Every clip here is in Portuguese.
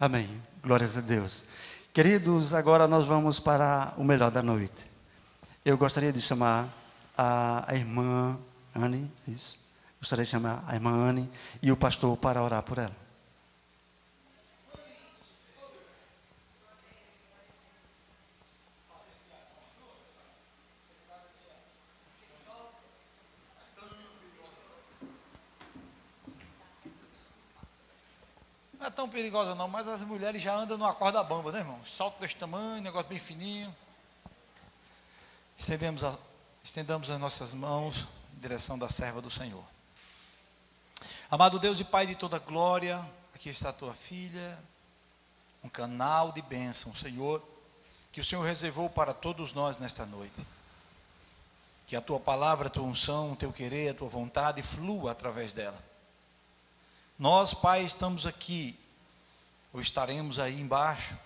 Amém. Glórias a Deus. Queridos, agora nós vamos para o melhor da noite. Eu gostaria de chamar a irmã Anne, isso. Gostaria de chamar a irmã Anne e o pastor para orar por ela. Não é tão perigosa não, mas as mulheres já andam numa corda bamba, né, irmão? Salto desse tamanho, negócio bem fininho. Estendamos as nossas mãos em direção da serva do Senhor. Amado Deus e Pai de toda glória, aqui está a tua filha, um canal de bênção, Senhor, que o Senhor reservou para todos nós nesta noite. Que a tua palavra, a tua unção, o teu querer, a tua vontade flua através dela. Nós, Pai, estamos aqui, ou estaremos aí embaixo,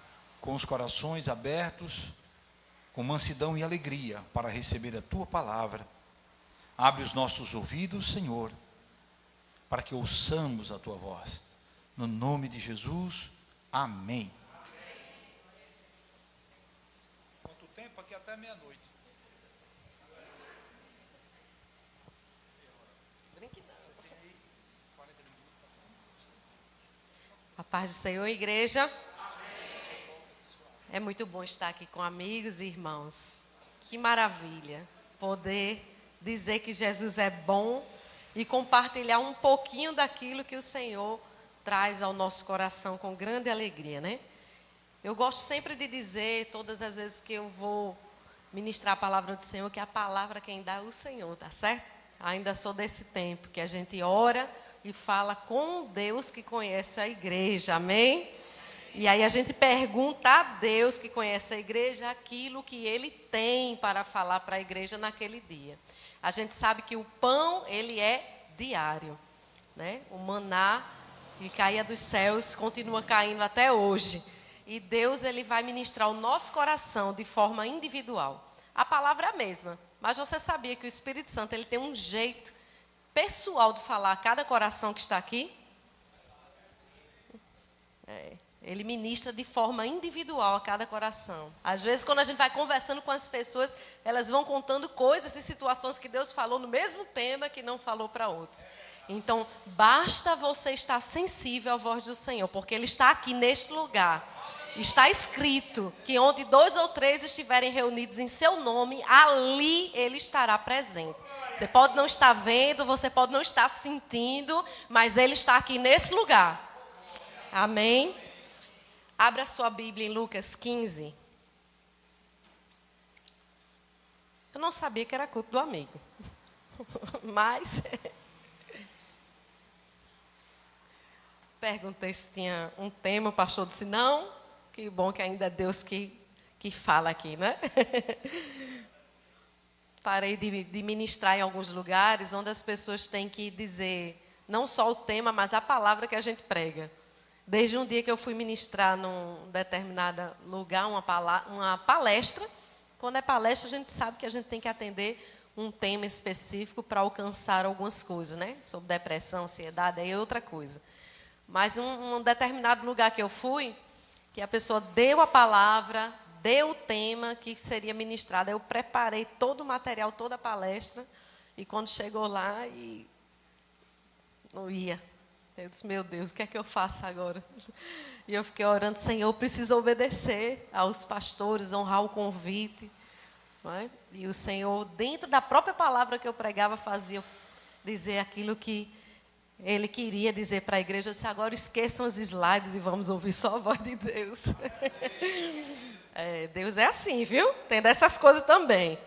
com os corações abertos, com mansidão e alegria, para receber a Tua palavra. Abre os nossos ouvidos, Senhor, para que ouçamos a Tua voz. No nome de Jesus, amém. Quanto tempo? Aqui até meia-noite. A paz do Senhor, igreja. Amém. É muito bom estar aqui com amigos e irmãos. Que maravilha poder dizer que Jesus é bom e compartilhar um pouquinho daquilo que o Senhor traz ao nosso coração com grande alegria, né? Eu gosto sempre de dizer, todas as vezes que eu vou ministrar a palavra do Senhor, que a palavra quem dá é o Senhor, tá certo? Ainda sou desse tempo que a gente ora e fala com Deus que conhece a igreja, amém? E aí a gente pergunta a Deus que conhece a igreja aquilo que Ele tem para falar para a igreja naquele dia. A gente sabe que o pão, ele é diário, né? O maná que caía dos céus continua caindo até hoje. E Deus, Ele vai ministrar o nosso coração de forma individual. A palavra é a mesma, mas você sabia que o Espírito Santo, ele tem um jeito pessoal de falar a cada coração que está aqui? Ele ministra de forma individual a cada coração. Às vezes, quando a gente vai conversando com as pessoas, elas vão contando coisas e situações que Deus falou no mesmo tema que não falou para outros. Então, basta você estar sensível à voz do Senhor, porque Ele está aqui neste lugar. Está escrito que onde 2 ou 3 estiverem reunidos em seu nome, ali Ele estará presente. Você pode não estar vendo, você pode não estar sentindo, mas Ele está aqui nesse lugar. Amém? Abra sua Bíblia em Lucas 15. Eu não sabia que era culto do amigo. Mas perguntei se tinha um tema, o pastor disse não. Que bom que ainda é Deus que fala aqui, né? Parei de ministrar em alguns lugares onde as pessoas têm que dizer não só o tema, mas a palavra que a gente prega. Desde um dia que eu fui ministrar num determinado lugar, uma palestra. Quando é palestra, a gente sabe que a gente tem que atender um tema específico para alcançar algumas coisas, né? Sobre depressão, ansiedade, aí é outra coisa. Mas um determinado lugar que eu fui, que a pessoa deu a palavra, deu o tema que seria ministrado. Eu preparei todo o material, toda a palestra, e quando chegou lá, não ia. Eu disse, meu Deus, o que é que eu faço agora? E eu fiquei orando, Senhor, eu preciso obedecer aos pastores, honrar o convite. Não é? E o Senhor, dentro da própria palavra que eu pregava, fazia dizer aquilo que Ele queria dizer para a igreja. Eu disse, agora esqueçam os slides e vamos ouvir só a voz de Deus. Deus é assim, viu? Tem dessas coisas também.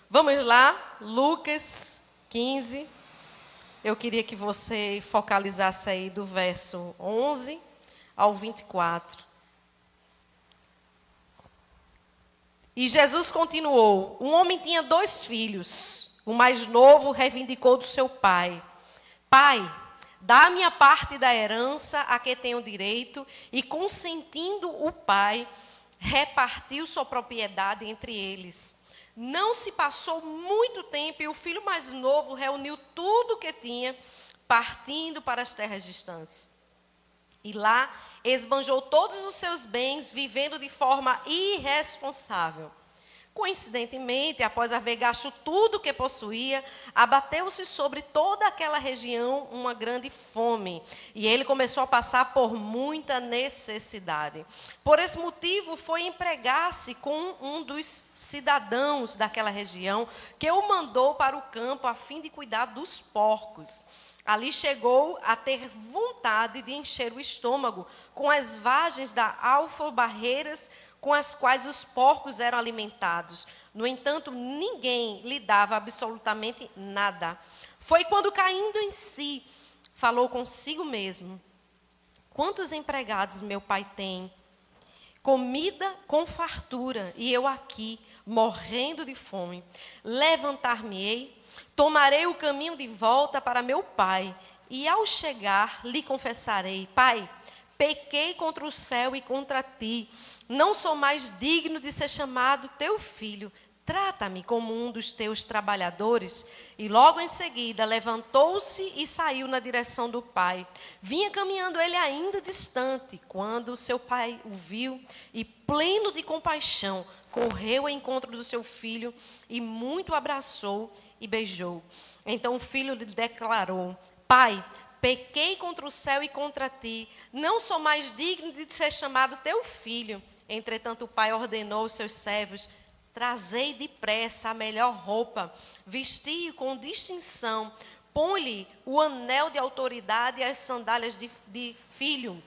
Vamos lá, Lucas 15. Eu queria que você focalizasse aí do verso 11 ao 24. E Jesus continuou: um homem tinha 2 filhos. O mais novo reivindicou do seu pai: Pai, dá a minha parte da herança a que tenho direito. E consentindo o pai, repartiu sua propriedade entre eles. Não se passou muito tempo e o filho mais novo reuniu tudo o que tinha, partindo para as terras distantes. E lá esbanjou todos os seus bens, vivendo de forma irresponsável. Coincidentemente, após haver gasto tudo o que possuía, abateu-se sobre toda aquela região uma grande fome, e ele começou a passar por muita necessidade. Por esse motivo, foi empregar-se com um dos cidadãos daquela região, que o mandou para o campo a fim de cuidar dos porcos. Ali chegou a ter vontade de encher o estômago com as vagens da alfarrabeiras com as quais os porcos eram alimentados. No entanto, ninguém lhe dava absolutamente nada. Foi quando, caindo em si, falou consigo mesmo: quantos empregados meu pai tem? Comida com fartura, e eu aqui, morrendo de fome. Levantar-me-ei, tomarei o caminho de volta para meu pai, e ao chegar lhe confessarei: Pai, pequei contra o céu e contra ti, não sou mais digno de ser chamado teu filho, trata-me como um dos teus trabalhadores. E logo em seguida levantou-se e saiu na direção do pai. Vinha caminhando ele ainda distante, quando seu pai o viu e, pleno de compaixão, correu ao encontro do seu filho e muito o abraçou e beijou. Então o filho lhe declarou: Pai, pequei contra o céu e contra ti, não sou mais digno de ser chamado teu filho. Entretanto, o pai ordenou aos seus servos: trazei depressa a melhor roupa, vestii-o com distinção, põe-lhe o anel de autoridade e as sandálias de filho.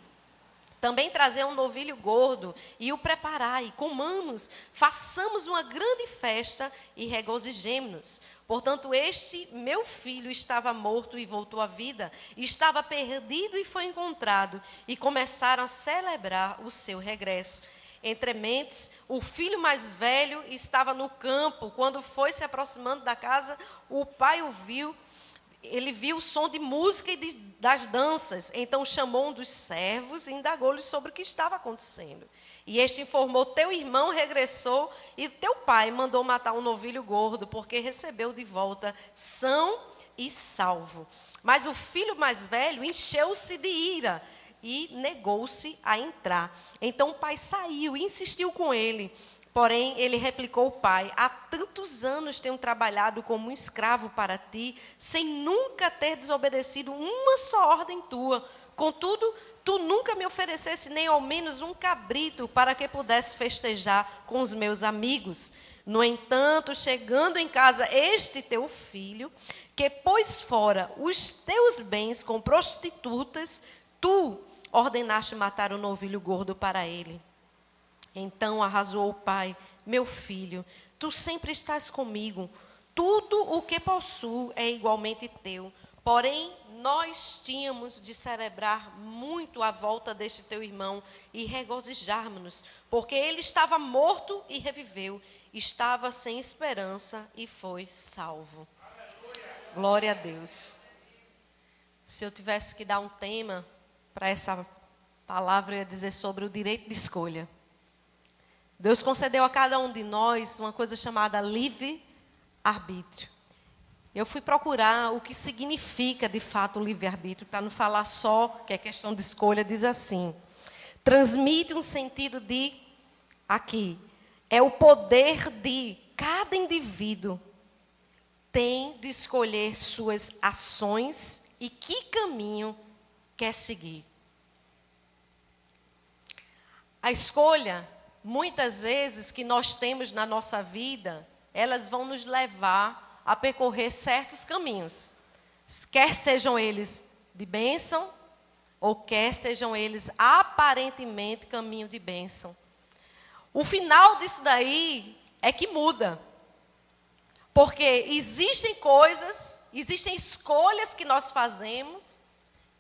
Também trazei um novilho gordo e o preparai, comamos, façamos uma grande festa e regozijemo-nos. Portanto, este meu filho estava morto e voltou à vida, estava perdido e foi encontrado, e começaram a celebrar o seu regresso. Entre mentes, o filho mais velho estava no campo. Quando foi se aproximando da casa, o pai o viu. Ele viu o som de música e das danças. Então chamou um dos servos e indagou-lhe sobre o que estava acontecendo. E este informou: teu irmão regressou e teu pai mandou matar um novilho gordo, porque recebeu de volta são e salvo. Mas o filho mais velho encheu-se de ira e negou-se a entrar. Então o pai saiu e insistiu com ele. Porém, ele replicou ao pai: há tantos anos tenho trabalhado como um escravo para ti, sem nunca ter desobedecido uma só ordem tua. Contudo, tu nunca me oferecesse nem ao menos um cabrito para que pudesse festejar com os meus amigos. No entanto, chegando em casa este teu filho, que pôs fora os teus bens com prostitutas, tu ordenaste matar o novilho gordo para ele. Então arrasou o pai: meu filho, tu sempre estás comigo, tudo o que possuo é igualmente teu. Porém, nós tínhamos de celebrar muito a volta deste teu irmão e regozijarmos-nos, porque ele estava morto e reviveu, estava sem esperança e foi salvo. Glória a Deus. Se eu tivesse que dar um tema para essa palavra, eu ia dizer sobre o direito de escolha. Deus concedeu a cada um de nós uma coisa chamada livre-arbítrio. Eu fui procurar o que significa de fato o livre-arbítrio, para não falar só que é questão de escolha. Diz assim: transmite um sentido de, aqui, é o poder de cada indivíduo tem de escolher suas ações e que caminho quer seguir. A escolha, muitas vezes, que nós temos na nossa vida, elas vão nos levar a percorrer certos caminhos. Quer sejam eles de bênção, ou quer sejam eles aparentemente caminho de bênção. O final disso daí é que muda. Porque existem coisas, existem escolhas que nós fazemos,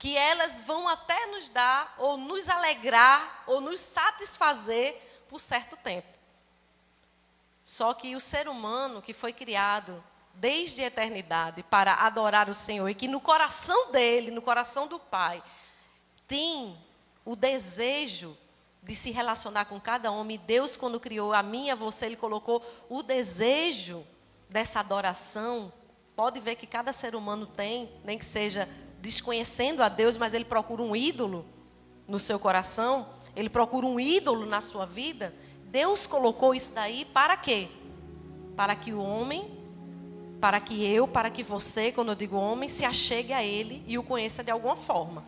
que elas vão até nos dar, ou nos alegrar, ou nos satisfazer por certo tempo. Só que o ser humano que foi criado desde a eternidade para adorar o Senhor, e que no coração dele, no coração do Pai, tem o desejo de se relacionar com cada homem. Deus, quando criou a mim e a você, Ele colocou o desejo dessa adoração. Pode ver que cada ser humano tem, nem que seja desconhecendo a Deus, mas ele procura um ídolo. no seu coração, ele procura um ídolo na sua vida, Deus colocou isso daí para quê? Para que o homem, para que eu, para que você, quando eu digo homem, se achegue a ele e o conheça de alguma forma.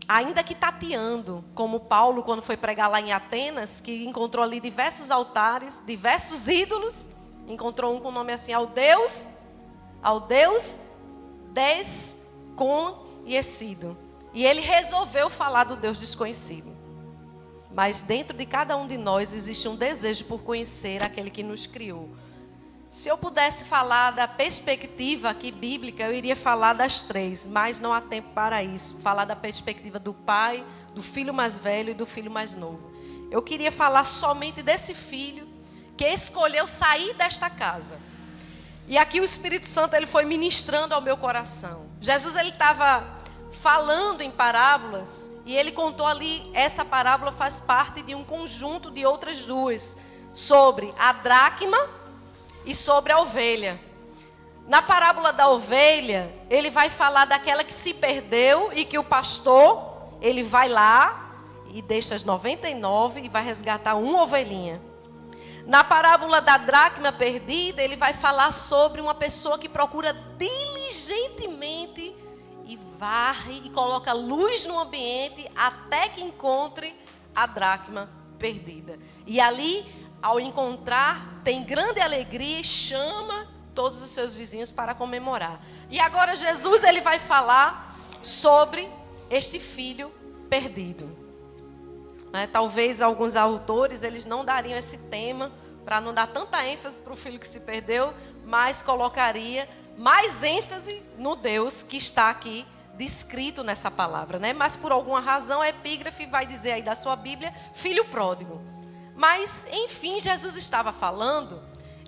Ainda que tateando, como Paulo, quando foi pregar lá em Atenas, que encontrou ali diversos altares, diversos ídolos, encontrou um com o nome assim, ao Deus desconhecido. E ele resolveu falar do Deus desconhecido. Mas dentro de cada um de nós existe um desejo por conhecer aquele que nos criou. Se eu pudesse falar da perspectiva aqui bíblica, eu iria falar das três, mas não há tempo para isso. Falar da perspectiva do pai, do filho mais velho e do filho mais novo. Eu queria falar somente desse filho que escolheu sair desta casa. E aqui o Espírito Santo ele foi ministrando ao meu coração. Jesus ele estava falando em parábolas e ele contou ali, essa parábola faz parte de um conjunto de outras duas, sobre a dracma e sobre a ovelha. Na parábola da ovelha, ele vai falar daquela que se perdeu e que o pastor, ele vai lá e deixa as 99 e vai resgatar uma ovelhinha. Na parábola da dracma perdida, ele vai falar sobre uma pessoa que procura diligentemente e varre e coloca luz no ambiente até que encontre a dracma perdida. E ali, ao encontrar, tem grande alegria e chama todos os seus vizinhos para comemorar. E agora Jesus ele vai falar sobre este filho perdido. Talvez alguns autores eles não dariam esse tema para não dar tanta ênfase para o filho que se perdeu, mas colocaria mais ênfase no Deus que está aqui descrito nessa palavra, né? Mas por alguma razão a epígrafe vai dizer aí da sua Bíblia, filho pródigo. Mas, enfim, Jesus estava falando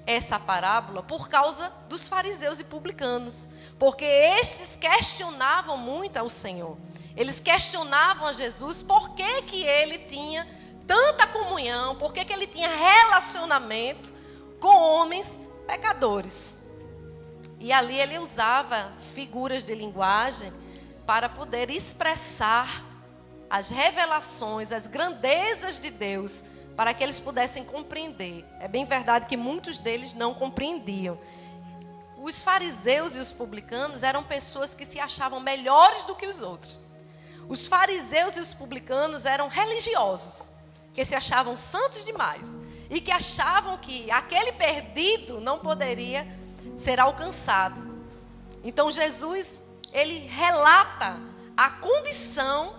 essa parábola por causa dos fariseus e publicanos. Porque estes questionavam muito ao Senhor. Eles questionavam a Jesus por que ele tinha tanta comunhão, por que ele tinha relacionamento com homens pecadores. E ali ele usava figuras de linguagem para poder expressar as revelações, as grandezas de Deus, para que eles pudessem compreender. É bem verdade que muitos deles não compreendiam. Os fariseus e os publicanos eram pessoas que se achavam melhores do que os outros. Os fariseus e os publicanos eram religiosos, que se achavam santos demais e que achavam que aquele perdido não poderia ser alcançado. Então Jesus, ele relata a condição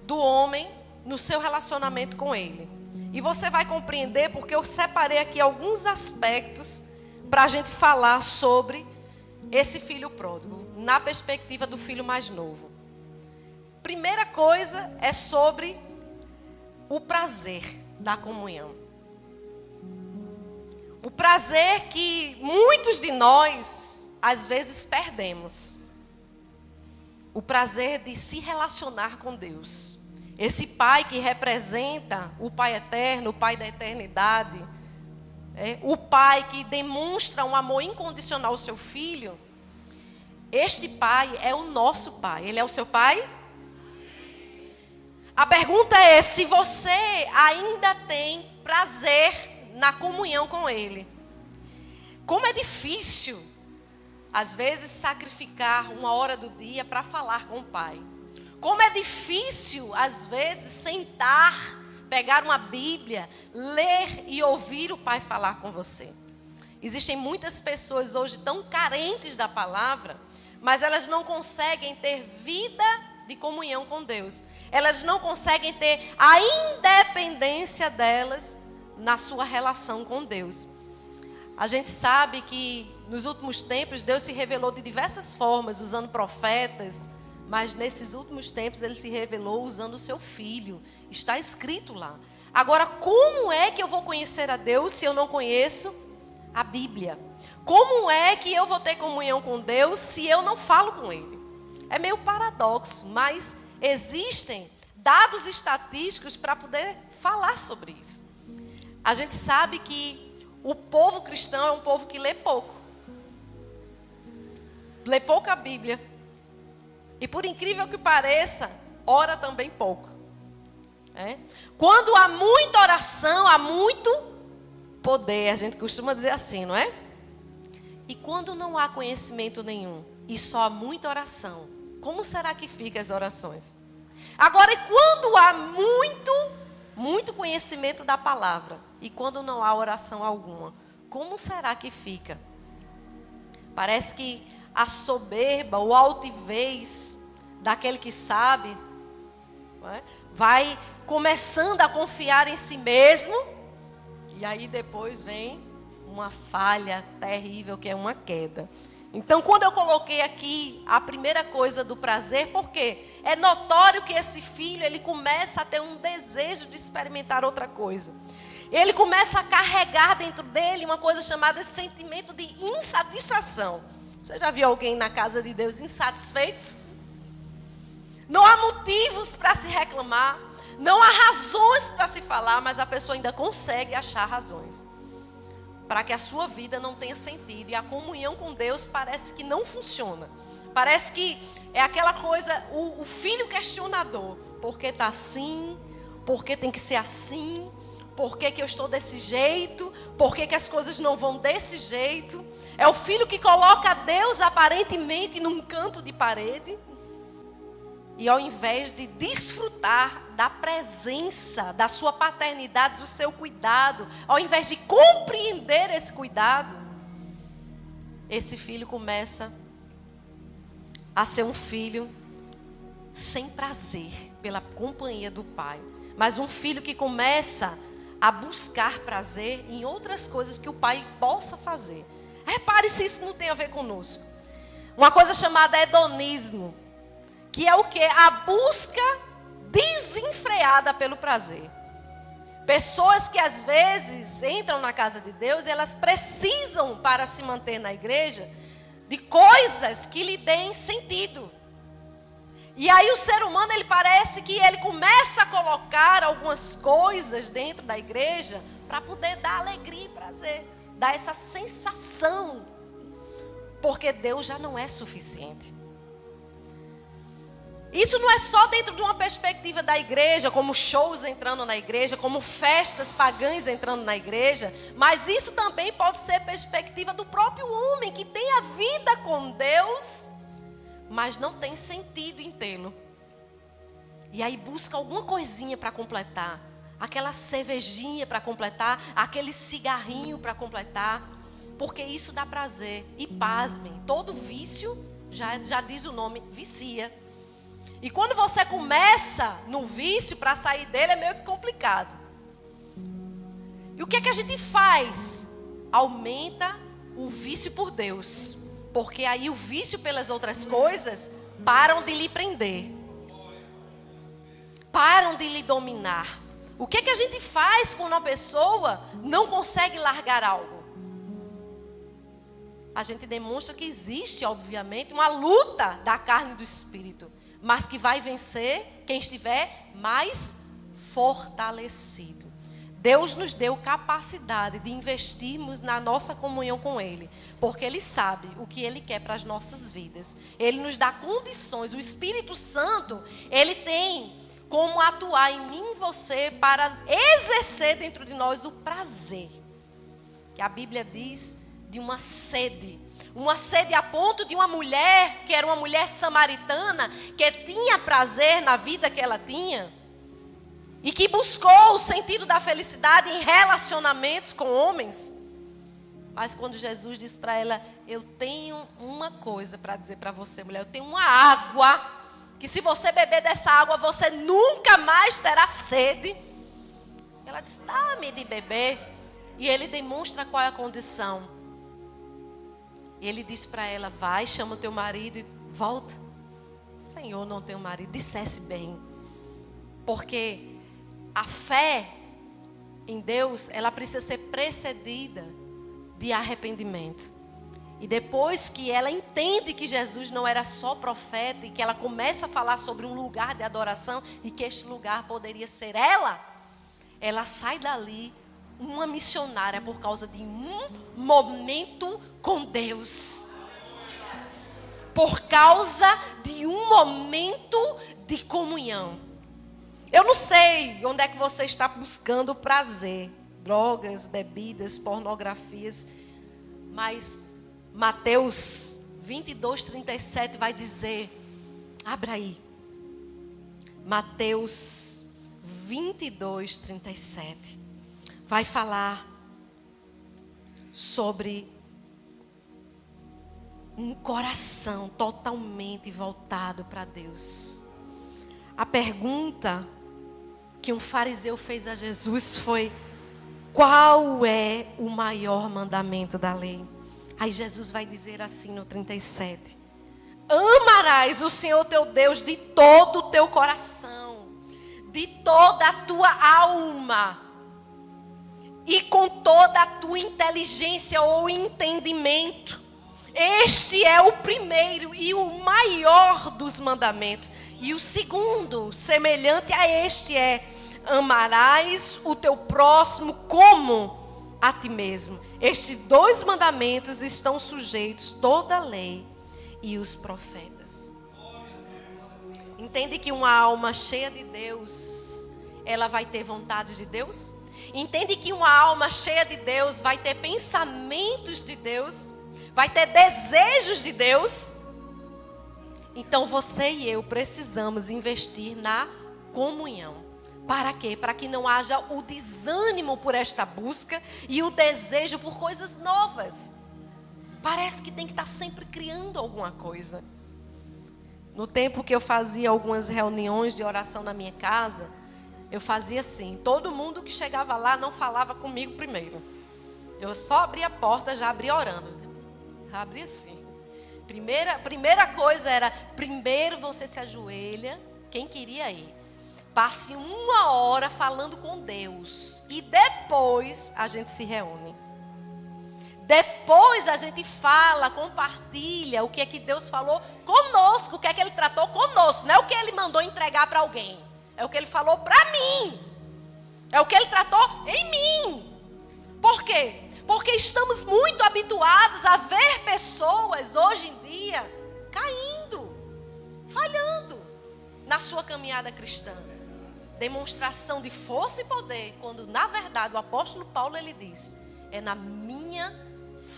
do homem no seu relacionamento com ele. E você vai compreender porque eu separei aqui alguns aspectos para a gente falar sobre esse filho pródigo, na perspectiva do filho mais novo. Primeira coisa é sobre o prazer da comunhão. O prazer que muitos de nós, às vezes, perdemos. O prazer de se relacionar com Deus. Esse Pai que representa o Pai eterno, o Pai da eternidade. O Pai que demonstra um amor incondicional ao seu Filho. Este Pai é o nosso Pai. Ele é o seu Pai? A pergunta é se você ainda tem prazer na comunhão com Ele. Como é difícil, às vezes, sacrificar uma hora do dia para falar com o Pai. Como é difícil, às vezes, sentar, pegar uma Bíblia, ler e ouvir o Pai falar com você. Existem muitas pessoas hoje tão carentes da palavra, mas elas não conseguem ter vida de comunhão com Deus. Elas não conseguem ter a independência delas na sua relação com Deus. A gente sabe que nos últimos tempos Deus se revelou de diversas formas, usando profetas, mas nesses últimos tempos Ele se revelou usando o seu Filho. Está escrito lá. Agora, como é que eu vou conhecer a Deus se eu não conheço a Bíblia? Como é que eu vou ter comunhão com Deus se eu não falo com Ele? É meio paradoxo, mas existem dados estatísticos para poder falar sobre isso. A gente sabe que o povo cristão é um povo que lê pouco. Lê pouco a Bíblia. E por incrível que pareça, ora também pouco. Quando há muita oração, há muito poder. A gente costuma dizer assim, não é? E quando não há conhecimento nenhum e só há muita oração, como será que ficam as orações? Agora, e quando há muito conhecimento da palavra e quando não há oração alguma, como será que fica? Parece que a soberba ou a altivez daquele que sabe, não é? Vai começando a confiar em si mesmo, e aí depois vem uma falha terrível, que é uma queda. Então, quando eu coloquei aqui a primeira coisa do prazer, porque é notório que esse filho, ele começa a ter um desejo de experimentar outra coisa. Ele começa a carregar dentro dele uma coisa chamada esse sentimento de insatisfação. Você já viu alguém na casa de Deus insatisfeito? Não há motivos para se reclamar, não há razões para se falar, mas a pessoa ainda consegue achar razões para que a sua vida não tenha sentido. E a comunhão com Deus parece que não funciona. Parece que é aquela coisa, o filho questionador. Por que está assim? Por que tem que ser assim? Por que eu estou desse jeito? Por que as coisas não vão desse jeito? É o filho que coloca Deus aparentemente num canto de parede. E ao invés de desfrutar da presença, da sua paternidade, do seu cuidado, ao invés de compreender esse cuidado, esse filho começa a ser um filho sem prazer pela companhia do pai. Mas um filho que começa a buscar prazer em outras coisas que o pai possa fazer. Repare se isso não tem a ver conosco. Uma coisa chamada hedonismo, que é o quê? A busca desenfreada pelo prazer. Pessoas que às vezes entram na casa de Deus, elas precisam, para se manter na igreja, de coisas que lhe deem sentido. E aí o ser humano, ele parece que ele começa a colocar algumas coisas dentro da igreja para poder dar alegria e prazer, dar essa sensação, porque Deus já não é suficiente. Isso não é só dentro de uma perspectiva da igreja, como shows entrando na igreja, como festas pagãs entrando na igreja, mas isso também pode ser perspectiva do próprio homem, que tem a vida com Deus, mas não tem sentido em tê-lo. E aí busca alguma coisinha para completar, aquela cervejinha para completar, aquele cigarrinho para completar, porque isso dá prazer. E pasmem, todo vício, já diz o nome, vicia. E quando você começa no vício, para sair dele é meio que complicado. E o que é que a gente faz? Aumenta o vício por Deus. Porque aí o vício pelas outras coisas param de lhe prender. Param de lhe dominar. O que é que a gente faz quando uma pessoa não consegue largar algo? A gente demonstra que existe, obviamente, uma luta da carne e do espírito, mas que vai vencer quem estiver mais fortalecido. Deus nos deu capacidade de investirmos na nossa comunhão com Ele, porque Ele sabe o que Ele quer para as nossas vidas. Ele nos dá condições. O Espírito Santo, Ele tem como atuar em mim e você para exercer dentro de nós o prazer, que a Bíblia diz de uma sede a ponto de uma mulher, que era uma mulher samaritana, que tinha prazer na vida que ela tinha, e que buscou o sentido da felicidade em relacionamentos com homens. Mas quando Jesus disse para ela: eu tenho uma coisa para dizer para você, mulher, eu tenho uma água, que se você beber dessa água, você nunca mais terá sede. Ela disse: dá-me de beber. E ele demonstra qual é a condição. E ele disse para ela: vai, chama o teu marido e volta. Senhor, não tenho marido. Dissesse bem. Porque a fé em Deus, ela precisa ser precedida de arrependimento. E depois que ela entende que Jesus não era só profeta, e que ela começa a falar sobre um lugar de adoração, e que este lugar poderia ser ela sai dali uma missionária por causa de um momento com Deus. Por causa de um momento de comunhão. Eu não sei onde é que você está buscando prazer. Drogas, bebidas, pornografias. Mas Mateus 22:37 vai dizer, abra aí. Mateus 22:37 vai falar sobre um coração totalmente voltado para Deus. A pergunta que um fariseu fez a Jesus foi: qual é o maior mandamento da lei? Aí Jesus vai dizer assim no 37: amarás o Senhor teu Deus de todo o teu coração, de toda a tua alma e com toda a tua inteligência ou entendimento. Este é o primeiro e o maior dos mandamentos. E o segundo, semelhante a este, é: amarás o teu próximo como a ti mesmo. Estes 2 mandamentos estão sujeitos toda a lei e os profetas. Entende que uma alma cheia de Deus, ela vai ter vontades de Deus? Entende que uma alma cheia de Deus vai ter pensamentos de Deus? Vai ter desejos de Deus? Então você e eu precisamos investir na comunhão. Para quê? Para que não haja o desânimo por esta busca e o desejo por coisas novas. Parece que tem que estar sempre criando alguma coisa. No tempo que eu fazia algumas reuniões de oração na minha casa, eu fazia assim: todo mundo que chegava lá não falava comigo primeiro. Eu só abria a porta, já abria orando. Já abria assim. Primeira coisa era: primeiro você se ajoelha, quem queria ir. Passe 1 hora falando com Deus. E depois a gente se reúne. Depois a gente fala, compartilha o que é que Deus falou conosco, o que é que Ele tratou conosco. Não é o que Ele mandou entregar para alguém. É o que Ele falou para mim. É o que Ele tratou em mim. Por quê? Porque estamos muito habituados a ver pessoas hoje em dia caindo, falhando na sua caminhada cristã. Demonstração de força e poder, quando na verdade o apóstolo Paulo ele diz: é na minha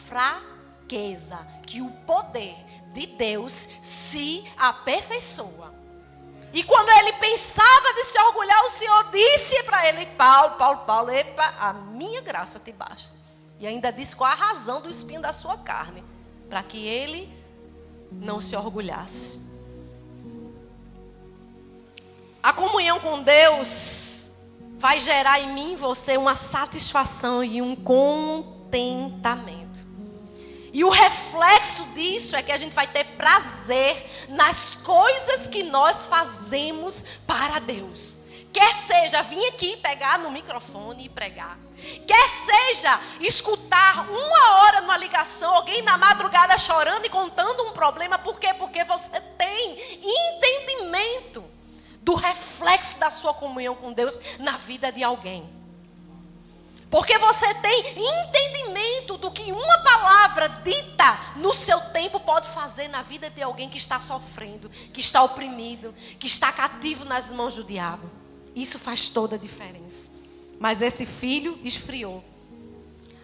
fraqueza que o poder de Deus se aperfeiçoa. E quando ele pensava de se orgulhar, o Senhor disse para ele: Paulo, epa, a minha graça te basta. E ainda disse qual a razão do espinho da sua carne, para que ele não se orgulhasse. A comunhão com Deus vai gerar em mim e você uma satisfação e um contentamento. E o reflexo disso é que a gente vai ter prazer nas coisas que nós fazemos para Deus. Quer seja vir aqui pegar no microfone e pregar. Quer seja escutar 1 hora numa ligação, alguém na madrugada chorando e contando um problema. Por quê? Porque você tem entendimento do reflexo da sua comunhão com Deus na vida de alguém. Porque você tem entendimento do que uma palavra dita no seu tempo pode fazer na vida de alguém que está sofrendo, que está oprimido, que está cativo nas mãos do diabo. Isso faz toda a diferença. Mas esse filho esfriou.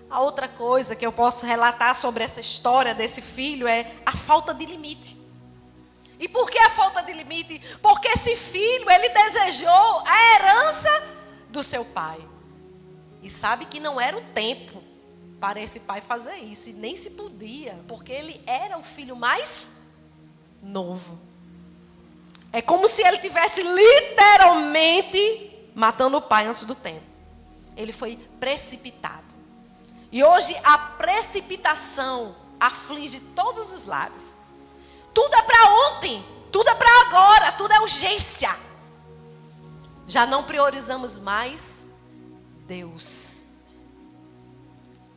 A outra coisa que eu posso relatar sobre essa história desse filho é a falta de limite. E por que a falta de limite? Porque esse filho, ele desejou a herança do seu pai. E sabe que não era o tempo para esse pai fazer isso. E nem se podia, porque ele era o filho mais novo. É como se ele tivesse literalmente matando o pai antes do tempo. Ele foi precipitado. E hoje a precipitação aflige todos os lares. Tudo é para ontem, tudo é para agora, tudo é urgência. Já não priorizamos mais Deus.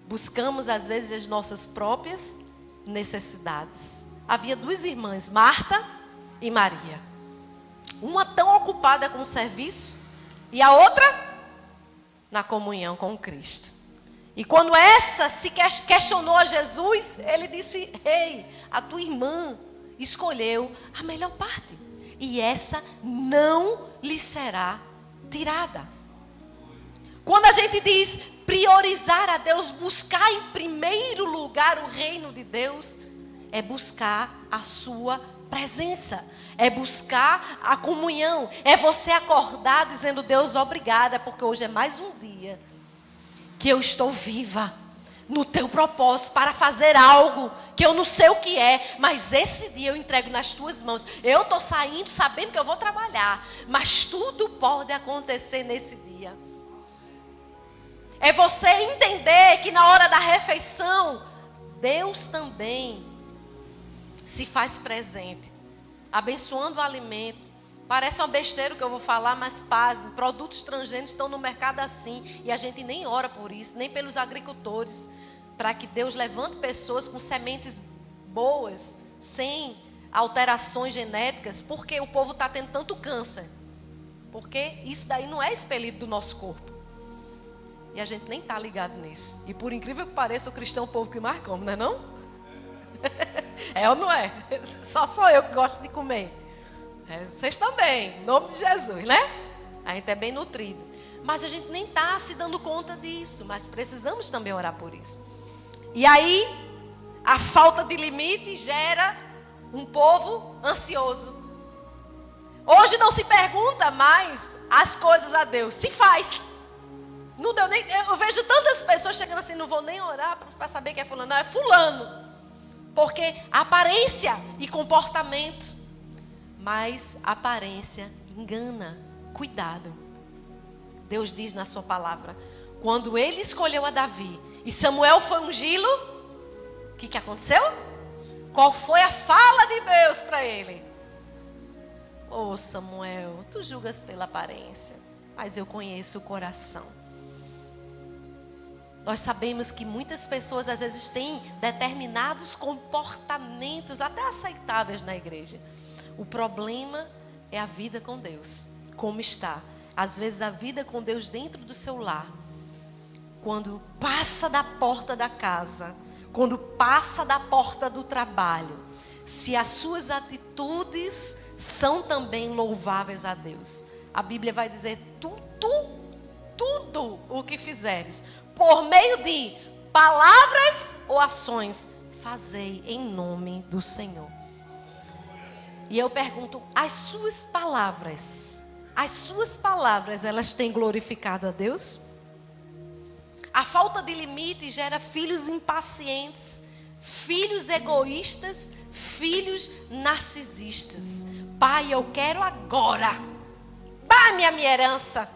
Buscamos às vezes as nossas próprias necessidades. Havia 2 irmãs, Marta e Maria. Uma tão ocupada com o serviço e a outra na comunhão com Cristo. E quando essa se questionou a Jesus, ele disse: ei, a tua irmã escolheu a melhor parte. e essa não lhe será tirada. Quando a gente diz priorizar a Deus, buscar em primeiro lugar o reino de Deus, é buscar a sua presença, é buscar a comunhão, é você acordar dizendo: Deus, obrigada, porque hoje é mais um dia que eu estou viva no teu propósito para fazer algo que eu não sei o que é, mas esse dia eu entrego nas tuas mãos. Eu estou saindo sabendo que eu vou trabalhar, mas tudo pode acontecer nesse dia. É você entender que na hora da refeição, Deus também se faz presente, abençoando o alimento. Parece uma besteira o que eu vou falar, mas pasme, produtos transgênicos estão no mercado assim, e a gente nem ora por isso, nem pelos agricultores, para que Deus levante pessoas com sementes boas, sem alterações genéticas, porque o povo está tendo tanto câncer, porque isso daí não é expelido do nosso corpo, e a gente nem está ligado nisso. E por incrível que pareça, o cristão é o povo que mais come, não é não? É ou não é? Só sou eu que gosto de comer. Vocês também, em nome de Jesus, né? A gente é bem nutrido. Mas a gente nem está se dando conta disso. Mas precisamos também orar por isso. E aí, a falta de limite gera um povo ansioso. Hoje não se pergunta mais as coisas a Deus. Se faz. Não deu nem, eu vejo tantas pessoas chegando assim: não vou nem orar para saber que é fulano. Não, é fulano. Porque aparência e comportamento. Mas aparência engana. Cuidado. Deus diz na sua palavra: quando ele escolheu a Davi e Samuel foi ungí-lo, o que aconteceu? Qual foi a fala de Deus para ele? Ô Samuel, tu julgas pela aparência, mas eu conheço o coração. Nós sabemos que muitas pessoas às vezes têm determinados comportamentos até aceitáveis na igreja. O problema é a vida com Deus, como está. Às vezes a vida com Deus dentro do seu lar, quando passa da porta da casa, quando passa da porta do trabalho, se as suas atitudes são também louváveis a Deus. A Bíblia vai dizer: tudo o que fizeres, por meio de palavras ou ações, fazei em nome do Senhor. E eu pergunto: as suas palavras, elas têm glorificado a Deus? A falta de limite gera filhos impacientes, filhos egoístas, filhos narcisistas. Pai, eu quero agora. Dá-me a minha herança.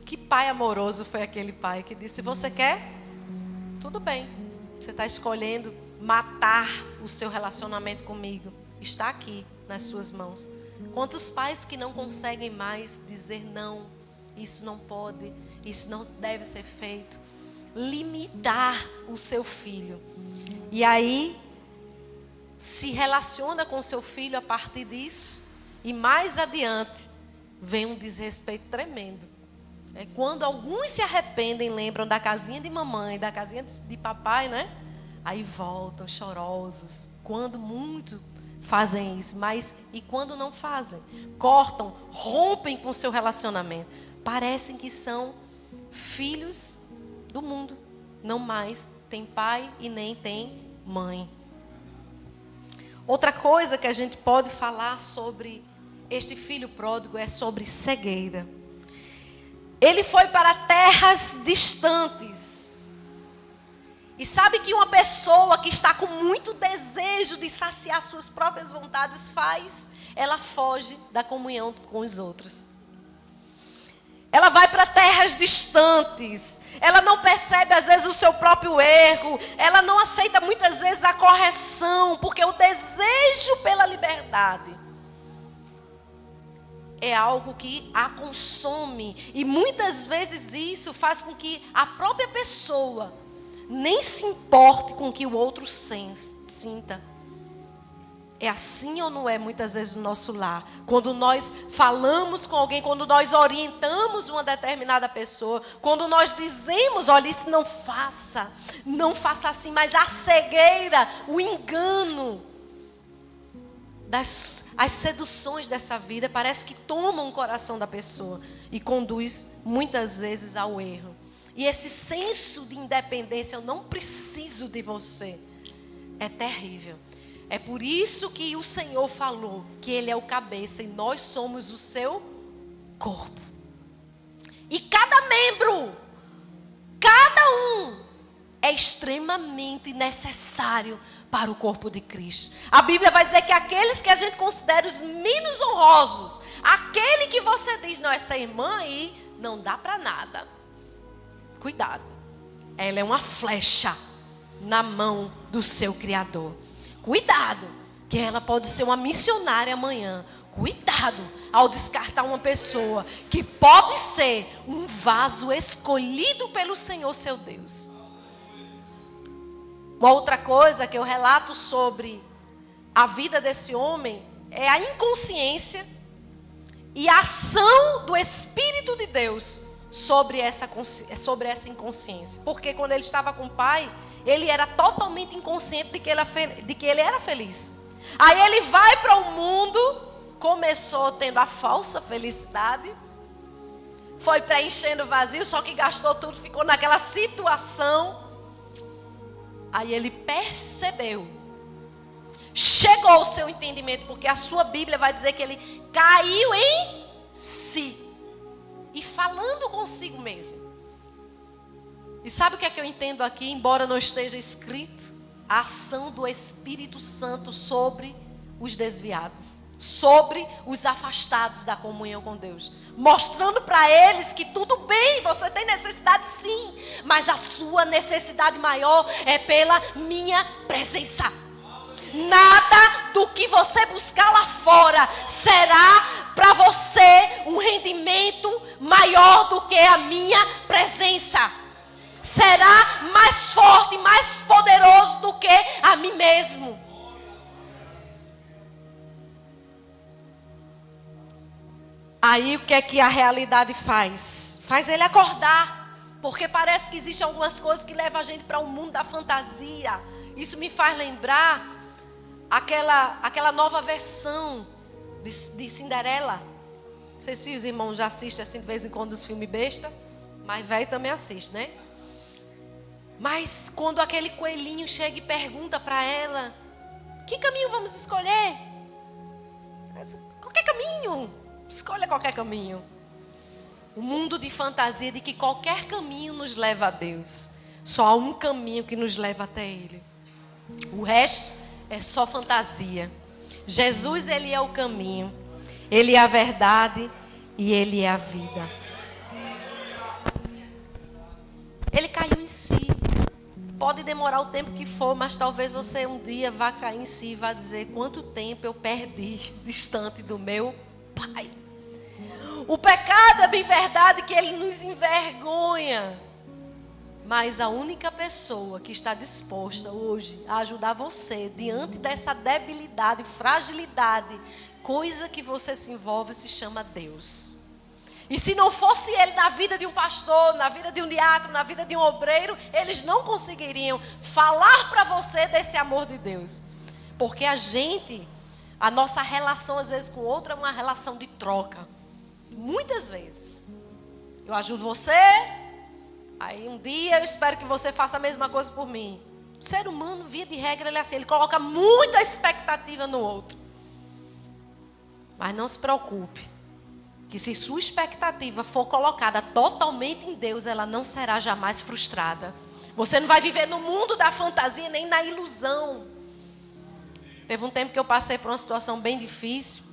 Que pai amoroso foi aquele pai que disse: você quer? Tudo bem. Você está escolhendo matar o seu relacionamento comigo. Está aqui nas suas mãos. Quantos pais que não conseguem mais dizer não, isso não pode, isso não deve ser feito. Limitar o seu filho. E aí, se relaciona com seu filho a partir disso. E mais adiante, vem um desrespeito tremendo. É quando alguns se arrependem, lembram da casinha de mamãe, da casinha de papai, né? Aí voltam chorosos. Quando muitos fazem isso, mas e quando não fazem? Cortam, rompem com o seu relacionamento. Parecem que são filhos do mundo. Não mais tem pai e nem tem mãe. Outra coisa que a gente pode falar sobre este filho pródigo é sobre cegueira. Ele foi para terras distantes. E sabe que uma pessoa que está com muito desejo de saciar suas próprias vontades faz? Ela foge da comunhão com os outros. Ela vai para terras distantes. Ela não percebe às vezes o seu próprio erro. Ela não aceita muitas vezes a correção, porque o desejo pela liberdade é algo que a consome. E muitas vezes isso faz com que a própria pessoa nem se importe com o que o outro sinta. É assim ou não é muitas vezes no nosso lar? Quando nós falamos com alguém, quando nós orientamos uma determinada pessoa, quando nós dizemos: olha, isso não faça assim, mas a cegueira, o engano, as seduções dessa vida parece que tomam o coração da pessoa e conduz muitas vezes ao erro. E esse senso de independência, eu não preciso de você, é terrível. É por isso que o Senhor falou que Ele é o cabeça e nós somos o seu corpo. E cada membro, cada um, é extremamente necessário para o corpo de Cristo. A Bíblia vai dizer que aqueles que a gente considera os menos honrosos, aquele que você diz, não, essa irmã aí não dá para nada. Cuidado, ela é uma flecha na mão do seu Criador. Cuidado, que ela pode ser uma missionária amanhã. Cuidado ao descartar uma pessoa que pode ser um vaso escolhido pelo Senhor seu Deus. Uma outra coisa que eu relato sobre a vida desse homem é a inconsciência e a ação do Espírito de Deus sobre essa inconsciência. Porque quando ele estava com o pai, ele era totalmente inconsciente de que ele era feliz. Aí ele vai para o mundo, começou tendo a falsa felicidade, foi preenchendo o vazio, só que gastou tudo, ficou naquela situação. Aí ele percebeu, chegou o seu entendimento, porque a sua Bíblia vai dizer que ele caiu em si, e falando consigo mesmo. E sabe o que é que eu entendo aqui, embora não esteja escrito? A ação do Espírito Santo sobre os desviados, sobre os afastados da comunhão com Deus, mostrando para eles que tudo bem, você tem necessidade sim, mas a sua necessidade maior é pela minha presença. Nada do que você buscar lá fora será para você um rendimento maior do que a minha presença. Será mais forte, mais poderoso do que a mim mesmo. Aí o que é que a realidade faz? Faz ele acordar. Porque parece que existem algumas coisas que levam a gente para o mundo da fantasia. Isso me faz lembrar aquela nova versão de Cinderela. Não sei se os irmãos já assistem assim de vez em quando os filmes besta, mas velho também assiste, né? Mas quando aquele coelhinho chega e pergunta para ela: que caminho vamos escolher? Qualquer caminho. Escolha qualquer caminho. O mundo de fantasia de que qualquer caminho nos leva a Deus. Só há um caminho que nos leva até Ele. O resto é só fantasia. Jesus, Ele é o caminho. Ele é a verdade e Ele é a vida. Ele caiu em si. Pode demorar o tempo que for, mas talvez você um dia vá cair em si e vá dizer: quanto tempo eu perdi distante do meu Pai. O pecado é bem verdade que ele nos envergonha. Mas a única pessoa que está disposta hoje a ajudar você diante dessa debilidade, fragilidade, coisa que você se envolve, se chama Deus. E se não fosse Ele na vida de um pastor, na vida de um diácono, na vida de um obreiro, eles não conseguiriam falar para você desse amor de Deus. Porque a nossa relação às vezes com o outro é uma relação de troca. Muitas vezes. Eu ajudo você, aí um dia eu espero que você faça a mesma coisa por mim. O ser humano, via de regra, ele é assim, ele coloca muita expectativa no outro. Mas não se preocupe, que se sua expectativa for colocada totalmente em Deus, ela não será jamais frustrada. Você não vai viver no mundo da fantasia, nem na ilusão. Teve um tempo que eu passei por uma situação bem difícil.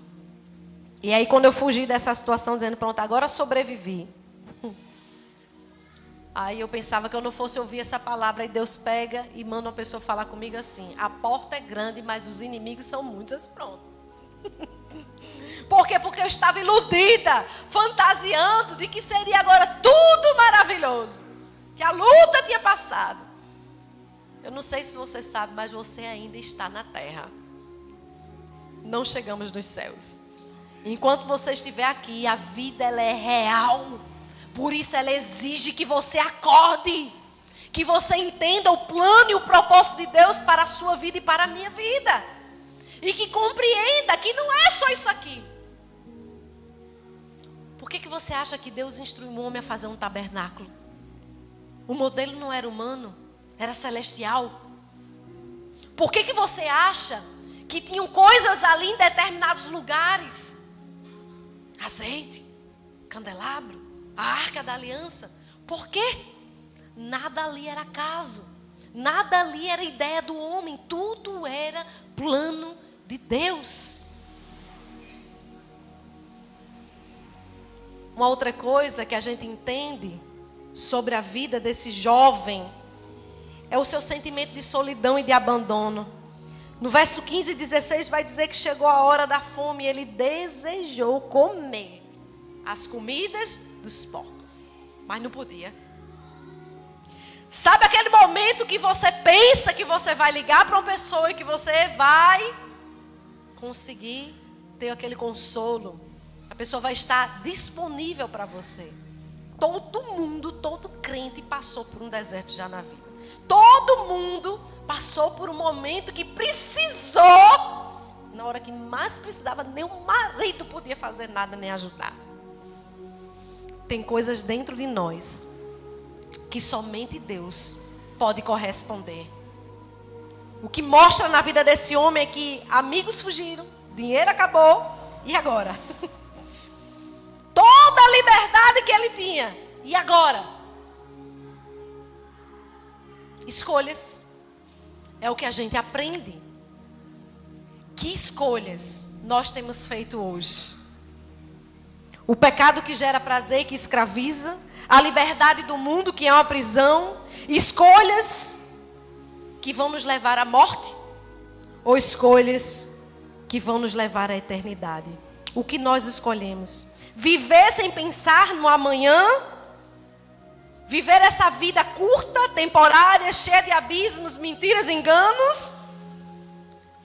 E aí quando eu fugi dessa situação, dizendo, pronto, agora sobrevivi. Aí eu pensava que eu não fosse ouvir essa palavra. Aí Deus pega e manda uma pessoa falar comigo assim: a porta é grande, mas os inimigos são muitos. Pronto. Por quê? Porque eu estava iludida, fantasiando de que seria agora tudo maravilhoso, que a luta tinha passado. Eu não sei se você sabe, mas você ainda está na terra. Não chegamos nos céus. Enquanto você estiver aqui, a vida ela é real. Por isso ela exige que você acorde, que você entenda o plano e o propósito de Deus para a sua vida e para a minha vida. E que compreenda que não é só isso aqui. Por que você acha que Deus instruiu o homem a fazer um tabernáculo? O modelo não era humano, era celestial. Por que você acha que tinham coisas ali em determinados lugares? Azeite, candelabro, a arca da aliança. Por quê? Nada ali era acaso. Nada ali era ideia do homem. Tudo era plano de Deus. Uma outra coisa que a gente entende sobre a vida desse jovem é o seu sentimento de solidão e de abandono. No verso 15 e 16 vai dizer que chegou a hora da fome e ele desejou comer as comidas dos porcos, mas não podia. Sabe aquele momento que você pensa que você vai ligar para uma pessoa e que você vai conseguir ter aquele consolo? A pessoa vai estar disponível para você. Todo mundo, todo crente passou por um deserto já na vida. Todo mundo passou por um momento que precisou, na hora que mais precisava, nem o marido podia fazer nada nem ajudar. Tem coisas dentro de nós que somente Deus pode corresponder. O que mostra na vida desse homem é que amigos fugiram, dinheiro acabou, e agora? Toda a liberdade que ele tinha, e agora? Escolhas é o que a gente aprende. Que escolhas nós temos feito hoje? O pecado que gera prazer, que escraviza, a liberdade do mundo, que é uma prisão, escolhas que vão nos levar à morte, ou escolhas que vão nos levar à eternidade. O que nós escolhemos? Viver sem pensar no amanhã, viver essa vida curta, temporária, cheia de abismos, mentiras, enganos,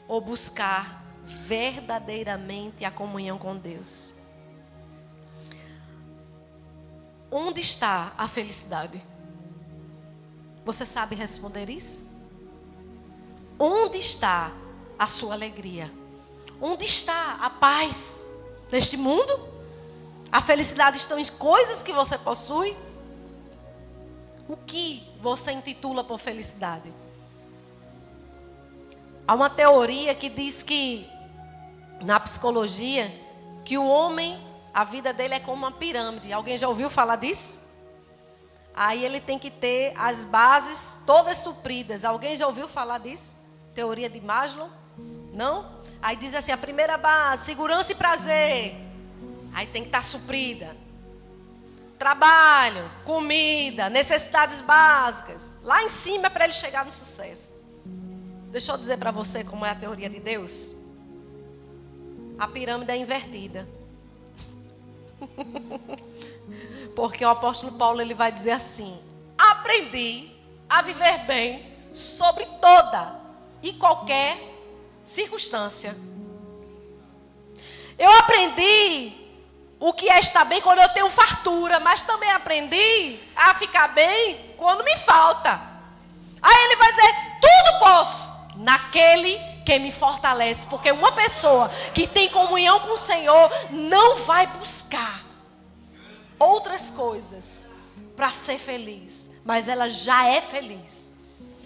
ou buscar verdadeiramente a comunhão com Deus? Onde está a felicidade? Você sabe responder isso? Onde está a sua alegria? Onde está a paz neste mundo? A felicidade está em coisas que você possui? O que você intitula por felicidade? Há uma teoria que diz que, na psicologia, que o homem, a vida dele é como uma pirâmide. Alguém já ouviu falar disso? Aí ele tem que ter as bases todas supridas. Alguém já ouviu falar disso? Teoria de Maslow? Não? Aí diz assim, a primeira base, segurança e prazer. Aí tem que estar suprida. Trabalho, comida, necessidades básicas. Lá em cima é para ele chegar no sucesso. Deixa eu dizer para você como é a teoria de Deus. A pirâmide é invertida. Porque o apóstolo Paulo ele vai dizer assim: aprendi a viver bem sobre toda e qualquer circunstância. Eu aprendi o que é estar bem quando eu tenho fartura, mas também aprendi a ficar bem quando me falta. Aí ele vai dizer: tudo posso naquele que me fortalece. Porque uma pessoa que tem comunhão com o Senhor não vai buscar outras coisas para ser feliz, mas ela já é feliz.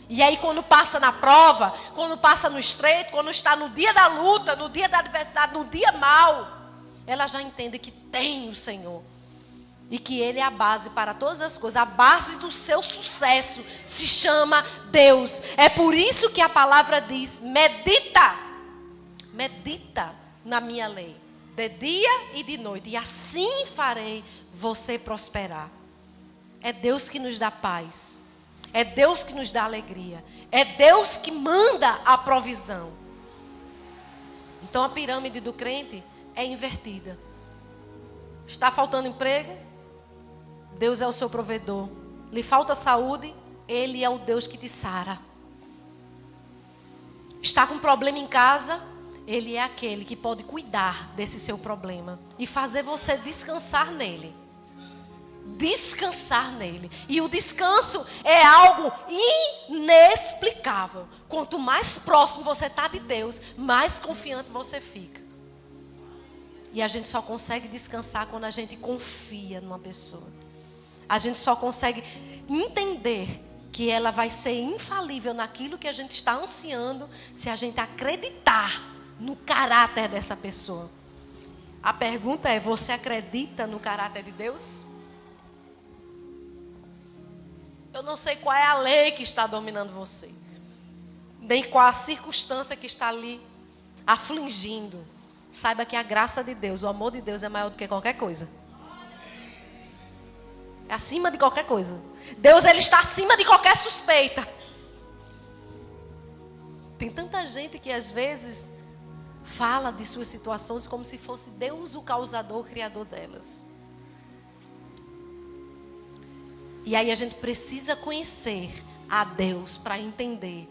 E aí quando passa na prova, quando passa no estreito, quando está no dia da luta, no dia da adversidade, no dia mau, ela já entende que tem o Senhor. E que Ele é a base para todas as coisas. A base do seu sucesso se chama Deus. É por isso que a palavra diz: medita na minha lei, de dia e de noite, e assim farei você prosperar. É Deus que nos dá paz. É Deus que nos dá alegria. É Deus que manda a provisão. Então a pirâmide do crente é invertida. Está faltando emprego? Deus é o seu provedor. Lhe falta saúde? Ele é o Deus que te sara. Está com problema em casa? Ele é aquele que pode cuidar desse seu problema e fazer você descansar nele. descansar nele. E o descanso é algo inexplicável. Quanto mais próximo você está de Deus, mais confiante você fica. E a gente só consegue descansar quando a gente confia numa pessoa. A gente só consegue entender que ela vai ser infalível naquilo que a gente está ansiando se a gente acreditar no caráter dessa pessoa. A pergunta é: você acredita no caráter de Deus? Eu não sei qual é a lei que está dominando você, nem qual a circunstância que está ali afligindo. Saiba que a graça de Deus, o amor de Deus é maior do que qualquer coisa. É acima de qualquer coisa. Deus, ele está acima de qualquer suspeita. Tem tanta gente que às vezes fala de suas situações como se fosse Deus o causador, o criador delas. E aí a gente precisa conhecer a Deus para entender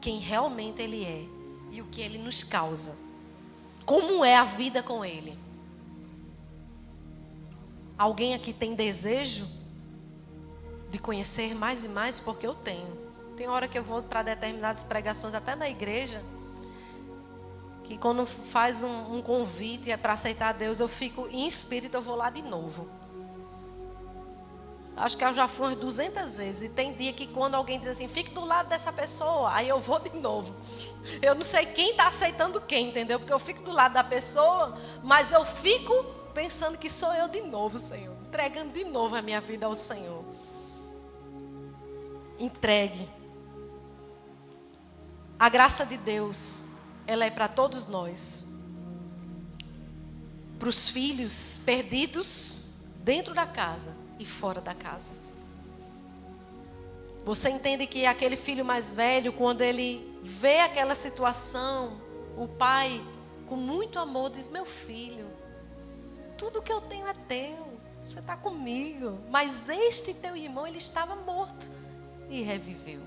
quem realmente Ele é e o que Ele nos causa. Como é a vida com Ele. Alguém aqui tem desejo de conhecer mais e mais? Porque eu tenho. Tem hora que eu vou para determinadas pregações, até na igreja, que quando faz um convite para aceitar a Deus, eu fico em espírito, eu vou lá de novo. Acho que eu já fui umas 200 vezes. E tem dia que quando alguém diz assim, fique do lado dessa pessoa, aí eu vou de novo. Eu não sei quem está aceitando quem, entendeu? Porque eu fico do lado da pessoa, mas eu fico pensando que sou eu de novo, Senhor. Entregando de novo a minha vida ao Senhor. Entregue. A graça de Deus, ela é para todos nós. Para os filhos perdidos dentro da casa e fora da casa. Você entende que aquele filho mais velho, quando ele vê aquela situação, o pai, com muito amor, diz: meu filho, tudo que eu tenho é teu, você está comigo. Mas este teu irmão, ele estava morto e reviveu.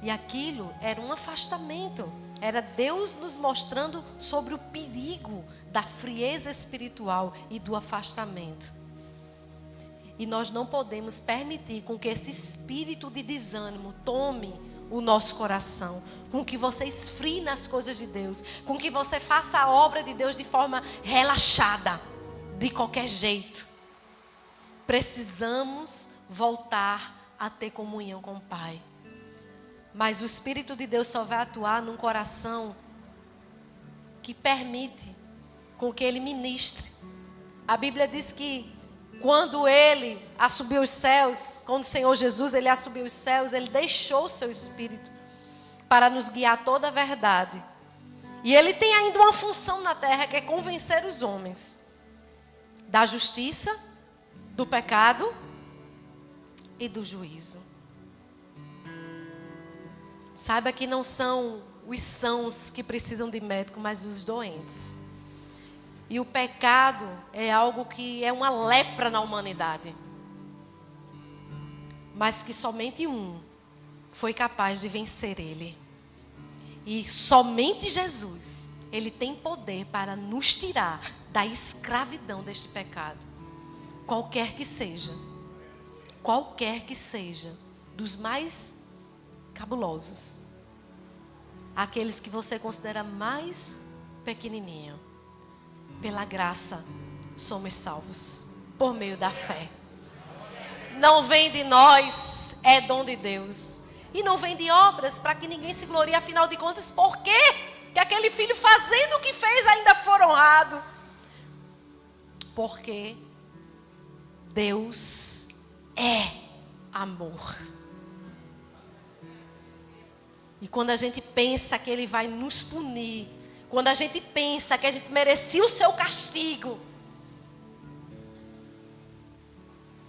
E aquilo era um afastamento. Era Deus nos mostrando sobre o perigo da frieza espiritual e do afastamento. E nós não podemos permitir com que esse espírito de desânimo tome o nosso coração, com que você esfrie nas coisas de Deus, com que você faça a obra de Deus de forma relaxada, de qualquer jeito. Precisamos voltar a ter comunhão com o Pai. Mas o Espírito de Deus só vai atuar num coração que permite com que Ele ministre. A Bíblia diz que quando Ele assumiu os céus, quando o Senhor Jesus, Ele assumiu os céus, Ele deixou o seu Espírito para nos guiar toda a verdade. E Ele tem ainda uma função na terra, que é convencer os homens da justiça, do pecado e do juízo. Saiba que não são os sãos que precisam de médico, mas os doentes. E o pecado é algo que é uma lepra na humanidade. Mas que somente um foi capaz de vencer ele. E somente Jesus, Ele tem poder para nos tirar da escravidão deste pecado. Qualquer que seja, dos mais cabulosos, aqueles que você considera mais pequenininho. Pela graça somos salvos por meio da fé. Não vem de nós, é dom de Deus. E não vem de obras para que ninguém se glorie. Afinal de contas, por quê que aquele filho, fazendo o que fez, ainda for honrado? Porque Deus é amor. E quando a gente pensa que Ele vai nos punir, quando a gente pensa que a gente merecia o seu castigo,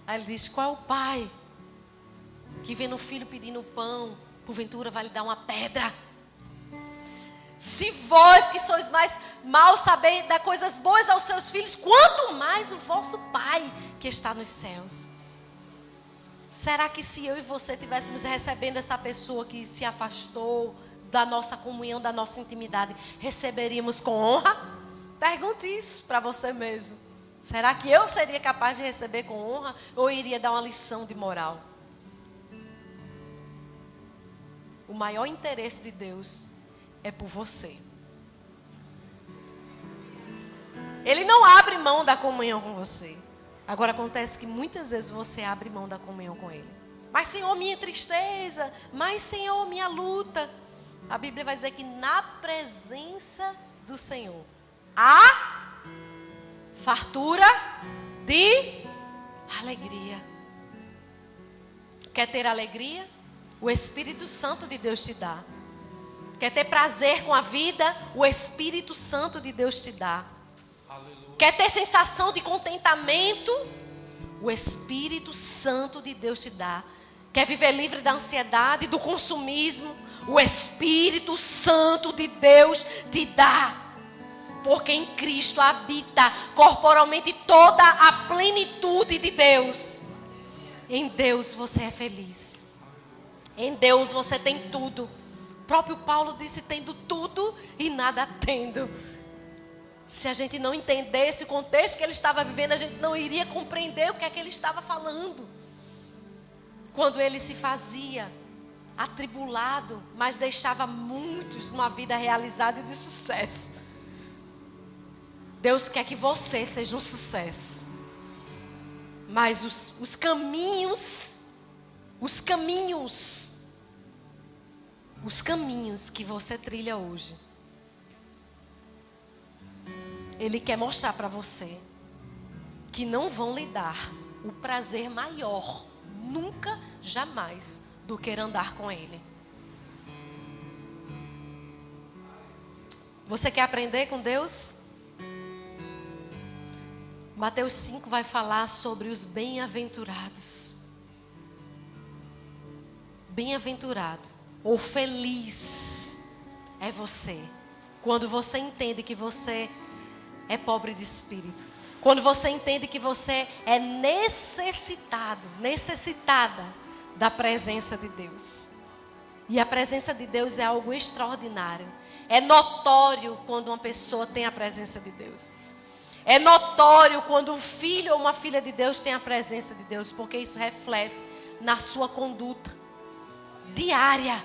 aí Ele diz: qual é o pai que vendo o filho pedindo pão, porventura vai lhe dar uma pedra? Se vós que sois mais mal sabeis dar coisas boas aos seus filhos, quanto mais o vosso Pai que está nos céus. Será que se eu e você estivéssemos recebendo essa pessoa que se afastou da nossa comunhão, da nossa intimidade, receberíamos com honra? Pergunte isso para você mesmo. Será que eu seria capaz de receber com honra ou iria dar uma lição de moral? O maior interesse de Deus é por você. Ele não abre mão da comunhão com você. Agora acontece que muitas vezes você abre mão da comunhão com Ele. Mas Senhor, minha tristeza, mas Senhor, minha luta. A Bíblia vai dizer que na presença do Senhor há fartura de alegria. Quer ter alegria? O Espírito Santo de Deus te dá. Quer ter prazer com a vida? O Espírito Santo de Deus te dá. Quer ter sensação de contentamento? O Espírito Santo de Deus te dá. Quer viver livre da ansiedade, do consumismo? O Espírito Santo de Deus te dá. Porque em Cristo habita corporalmente toda a plenitude de Deus. Em Deus você é feliz. Em Deus você tem tudo. O próprio Paulo disse: tendo tudo e nada tendo. Se a gente não entendesse o contexto que ele estava vivendo, a gente não iria compreender o que é que ele estava falando. Quando ele se fazia atribulado, mas deixava muitos numa vida realizada e de sucesso. Deus quer que você seja um sucesso. Mas os caminhos que você trilha hoje, Ele quer mostrar para você que não vão lhe dar o prazer maior, nunca, jamais, do que andar com Ele. Você quer aprender com Deus? Mateus 5 vai falar sobre os bem-aventurados. Bem-aventurado ou feliz é você quando você entende que você é pobre de espírito. Quando você entende que você é necessitada da presença de Deus. E a presença de Deus é algo extraordinário. É notório quando uma pessoa tem a presença de Deus. É notório quando um filho ou uma filha de Deus tem a presença de Deus, porque isso reflete na sua conduta diária,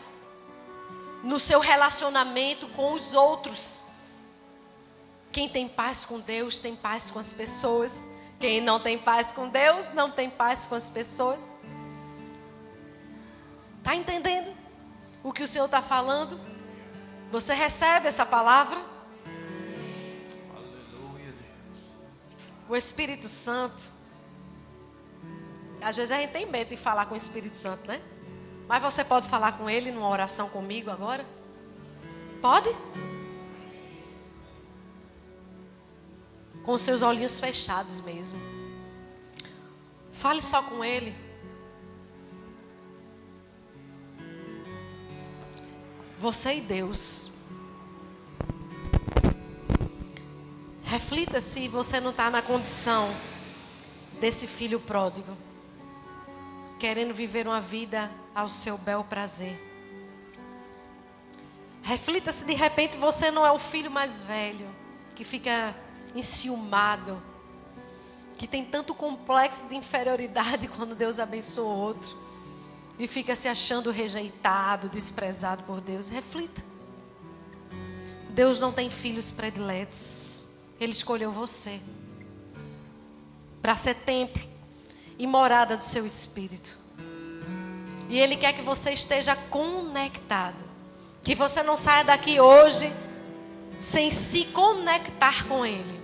no seu relacionamento com os outros. Quem tem paz com Deus tem paz com as pessoas. Quem não tem paz com Deus não tem paz com as pessoas. Está entendendo o que o Senhor está falando? Você recebe essa palavra? Aleluia, Deus. O Espírito Santo. Às vezes a gente tem medo de falar com o Espírito Santo, né? Mas você pode falar com Ele numa oração comigo agora? Pode? Com seus olhinhos fechados mesmo. Fale só com Ele. Você e Deus. Reflita se você não está na condição desse filho pródigo, querendo viver uma vida ao seu bel prazer. Reflita se de repente você não é o filho mais velho, que fica enciumado, que tem tanto complexo de inferioridade quando Deus abençoa outro, e fica se achando rejeitado, desprezado por Deus. Reflita. Deus não tem filhos prediletos. Ele escolheu você para ser templo e morada do seu Espírito. E Ele quer que você esteja conectado. Que você não saia daqui hoje sem se conectar com Ele.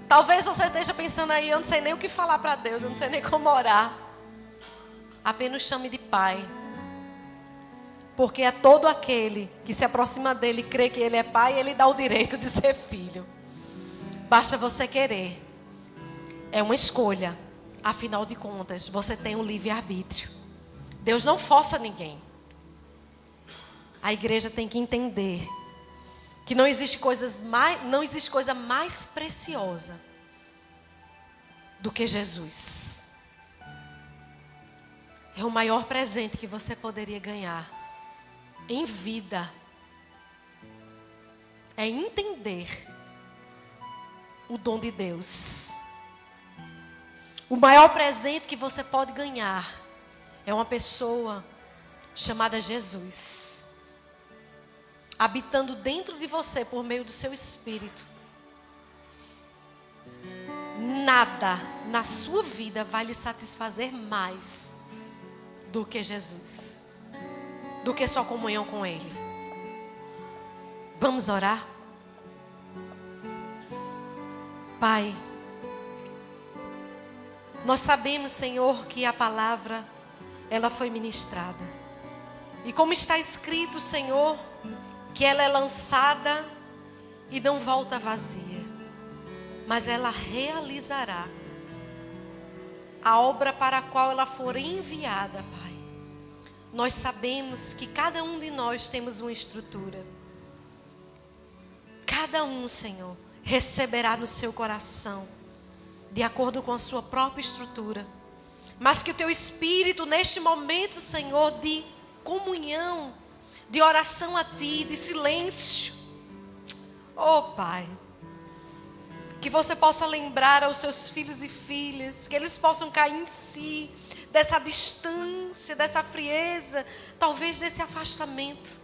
Talvez você esteja pensando aí: eu não sei nem o que falar para Deus, eu não sei nem como orar. Apenas chame de Pai. Porque é todo aquele que se aproxima dele e crê que Ele é Pai, Ele dá o direito de ser filho. Basta você querer. É uma escolha. Afinal de contas, você tem um livre-arbítrio. Deus não força ninguém. A igreja tem que entender que não existe coisa mais preciosa do que Jesus. É o maior presente que você poderia ganhar em vida. É entender o dom de Deus O maior presente que você pode ganhar é uma pessoa chamada Jesus, habitando dentro de você por meio do seu Espírito. Nada na sua vida vai lhe satisfazer mais do que Jesus, do que sua comunhão com Ele. Vamos orar? Pai, nós sabemos, Senhor, que a palavra, ela foi ministrada. E como está escrito, Senhor, que ela é lançada e não volta vazia, mas ela realizará a obra para a qual ela for enviada, Pai. Nós sabemos que cada um de nós temos uma estrutura. Cada um, Senhor, receberá no seu coração, de acordo com a sua própria estrutura. Mas que o Teu Espírito, neste momento, Senhor, de comunhão, de oração a Ti, de silêncio, oh Pai, que você possa lembrar aos seus filhos e filhas, que eles possam cair em si, dessa distância, dessa frieza, talvez desse afastamento.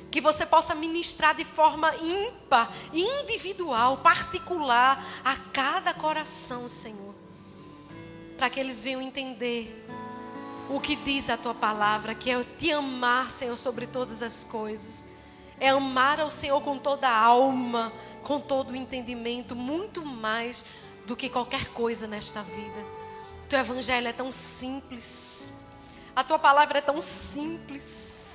Que você possa ministrar de forma ímpar, individual, particular, a cada coração, Senhor. Para que eles venham entender o que diz a Tua palavra, que é Te amar, Senhor, sobre todas as coisas. É amar ao Senhor com toda a alma, com todo o entendimento, muito mais do que qualquer coisa nesta vida. O Teu Evangelho é tão simples, a Tua palavra é tão simples.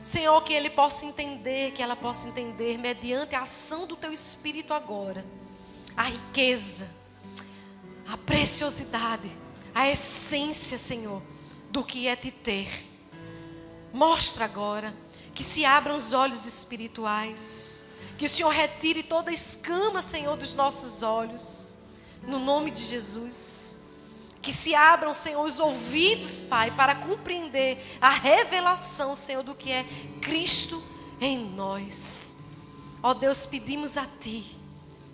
Senhor, que ele possa entender, que ela possa entender, mediante a ação do Teu Espírito agora, a riqueza, a preciosidade, a essência, Senhor, do que é Te ter. Mostra agora, que se abram os olhos espirituais, que o Senhor retire toda a escama, Senhor, dos nossos olhos, no nome de Jesus. Que se abram, Senhor, os ouvidos, Pai, para compreender a revelação, Senhor, do que é Cristo em nós. Ó Deus, pedimos a Ti,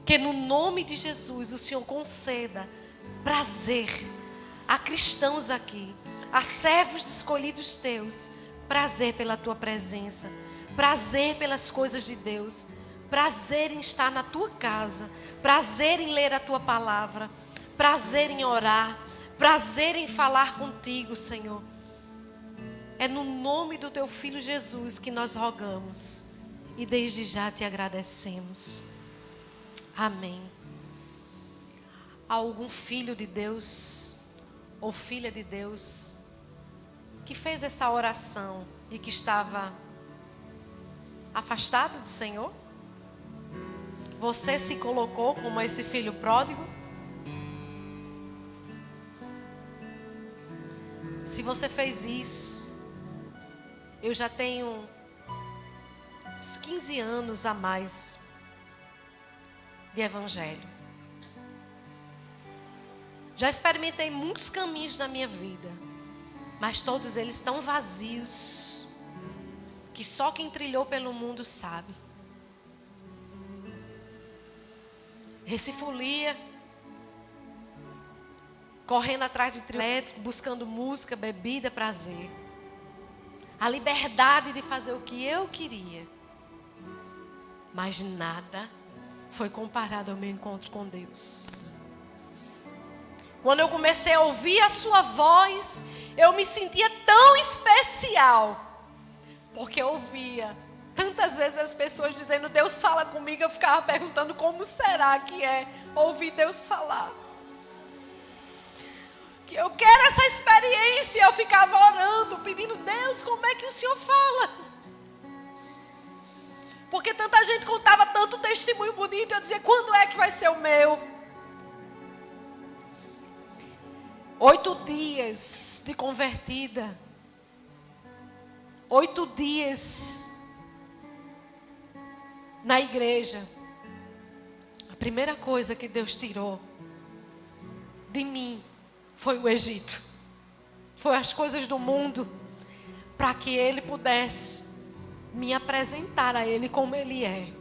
que no nome de Jesus o Senhor conceda prazer a cristãos aqui, a servos escolhidos Teus, prazer pela Tua presença, prazer pelas coisas de Deus, prazer em estar na Tua casa, prazer em ler a Tua palavra, prazer em orar, prazer em falar contigo, Senhor. É no nome do Teu Filho Jesus que nós rogamos e desde já Te agradecemos. Amém. Há algum filho de Deus ou filha de Deus que fez essa oração e que estava afastado do Senhor? Você se colocou como esse filho pródigo? Se você fez isso, eu já tenho uns 15 anos a mais de evangelho. Já experimentei muitos caminhos na minha vida, mas todos eles tão vazios, que só quem trilhou pelo mundo sabe. Recifolia, correndo atrás de trio elétrico, buscando música, bebida, prazer. A liberdade de fazer o que eu queria. Mas nada foi comparado ao meu encontro com Deus. Quando eu comecei a ouvir a sua voz, eu me sentia tão especial. Porque eu ouvia tantas vezes as pessoas dizendo, Deus fala comigo, eu ficava perguntando como será que é ouvir Deus falar. Que eu quero essa experiência. Eu ficava orando, pedindo, Deus, como é que o Senhor fala? Porque tanta gente contava tanto testemunho bonito, eu dizia, quando é que vai ser o meu? 8 dias de convertida. 8 dias na igreja. A primeira coisa que Deus tirou de mim foi o Egito. Foi as coisas do mundo, para que Ele pudesse me apresentar a Ele como Ele é.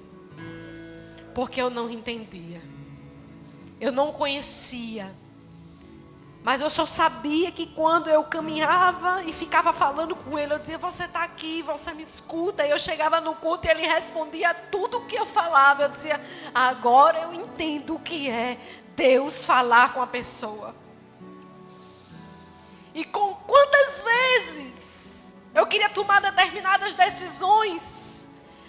Porque eu não entendia. Eu não o conhecia. Mas eu só sabia que quando eu caminhava e ficava falando com ele, eu dizia, você está aqui, você me escuta. E eu chegava no culto e ele respondia tudo o que eu falava. Eu dizia, agora eu entendo o que é Deus falar com a pessoa. E com quantas vezes eu queria tomar determinadas decisões.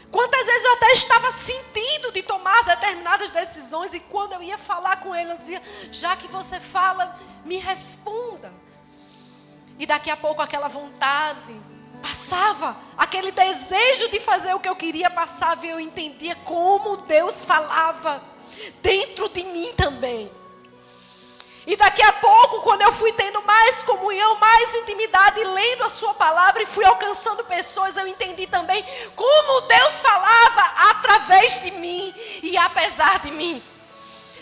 Quantas vezes eu até estava sentindo de tomar determinadas decisões. E quando eu ia falar com ele, eu dizia, já que você fala, me responda. E daqui a pouco aquela vontade passava. Aquele desejo de fazer o que eu queria passava. E eu entendia como Deus falava dentro de mim também. E daqui a pouco, quando eu fui tendo mais comunhão, mais intimidade, lendo a sua palavra e fui alcançando pessoas, eu entendi também como Deus falava através de mim e apesar de mim.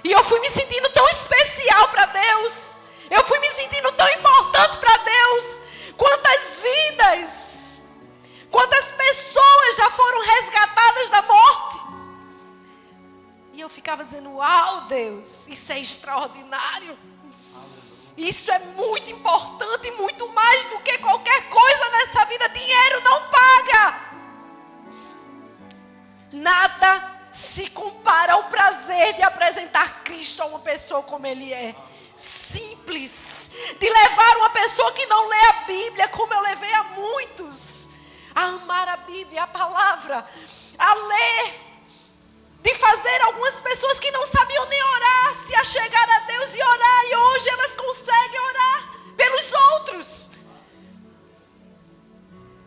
E eu fui me sentindo tão especial para Deus. Eu fui me sentindo tão importante para Deus. Quantas vidas, quantas pessoas já foram resgatadas da morte. E eu ficava dizendo, uau, Deus, isso é extraordinário. Isso é muito importante, muito mais do que qualquer coisa nessa vida. Dinheiro não paga. Nada se compara ao prazer de apresentar Cristo a uma pessoa como Ele é. Simples. De levar uma pessoa que não lê a Bíblia, como eu levei a muitos, a amar a Bíblia, a palavra, a ler. De fazer algumas pessoas que não sabiam nem orar, se achegar a Deus e orar. E hoje elas conseguem orar pelos outros.